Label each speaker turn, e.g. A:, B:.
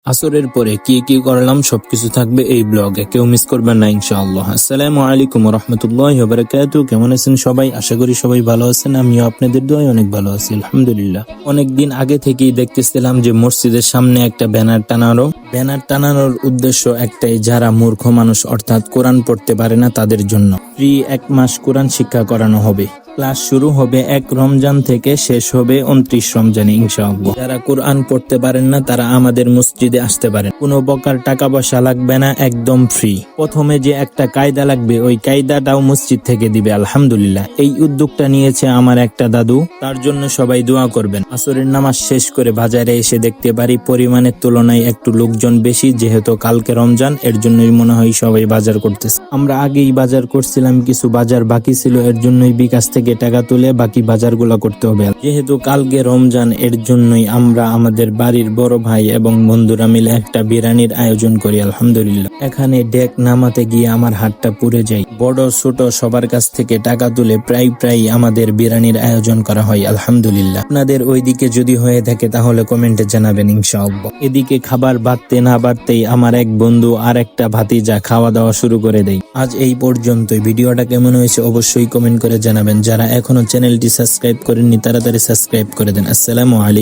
A: আসরের পরে কি কি করলাম সবকিছু থাকবে এই ব্লগে, কেউ মিস করবেন না ইনশাআল্লাহ। আসসালামু আলাইকুম রাহমাতুল্লাহি ওয়া বারাকাতুহু। কেমন আছেন সবাই? আশা করি সবাই ভালো আছেন। আমিও আপনাদের দোয়ায় অনেক ভালো আছি আলহামদুলিল্লাহ। অনেকদিন আগে থেকেই দেখতেছিলাম যে মসজিদের সামনে একটা ব্যানার টানানোর উদ্দেশ্য একটাই, যারা মূর্খ মানুষ অর্থাৎ কোরআন পড়তে পারে না তাদের জন্য ফ্রি 1 মাস কোরআন শিক্ষা করানো হবে। ক্লাস শুরু হবে 1 রমজান থেকে, শেষ হবে 29 রমজানে ইনশাআল্লাহ। যারা কোরআন পড়তে পারেন না তারা আমাদের মসজিদে আসতে পারেন, কোনো প্রকার টাকা পয়সা লাগবে না, একদম ফ্রি। প্রথমে যে একটা কায়দা লাগবে ওই কায়দাটাও মসজিদ থেকে দিবে আলহামদুলিল্লাহ। এই উদ্যোগটা নিয়েছে আমার একটা দাদু, তার জন্য সবাই দোয়া করবেন। আসরের নামাজ শেষ করে বাজারে এসে দেখতে পারি পরিমাণের তুলনায় একটু লোকজন বেশি, যেহেতু কালকে রমজান এর জন্যই মনে হয় সবাই বাজার করতেছে। আমরা আগেই বাজার করছিলাম, কিছু বাজার বাকি ছিল, এর জন্যই বিকাশ থেকে টাকা তুলে বাকি বাজারগুলো করতে হবে। যেহেতু কালকে রমজান এর জন্যই আমরা আমাদের বাড়ির বড় ভাই এবং বন্ধুরা মিলে একটা বিরিয়ানির আয়োজন করি আলহামদুলিল্লাহ। এখানে ডেক নামাতে গিয়ে আমার হাতটা পুড়ে যায়। বড় ছোট সবার কাছ থেকে টাকা তুলে প্রায় আমাদের বিরিয়ানির আয়োজন করা হয় আলহামদুলিল্লাহ। আপনাদের ওইদিকে যদি হয়ে থাকে তাহলে কমেন্টে জানাবেন ইনশাআল্লাহ। এদিকে খাবার বাড়তে না বাড়তেই আমার এক বন্ধু আর একটা ভাতিজা খাওয়া দাওয়া শুরু করে দেয়। আজ এই পর্যন্তই। ভিডিওটা কেমন হয়েছে অবশ্যই কমেন্ট করে জানাবেন। যারা এখনো চ্যানেলটি সাবস্ক্রাইব করেননি তাড়াতাড়ি সাবস্ক্রাইব করে দেন। আসসালামু আলাইকুম।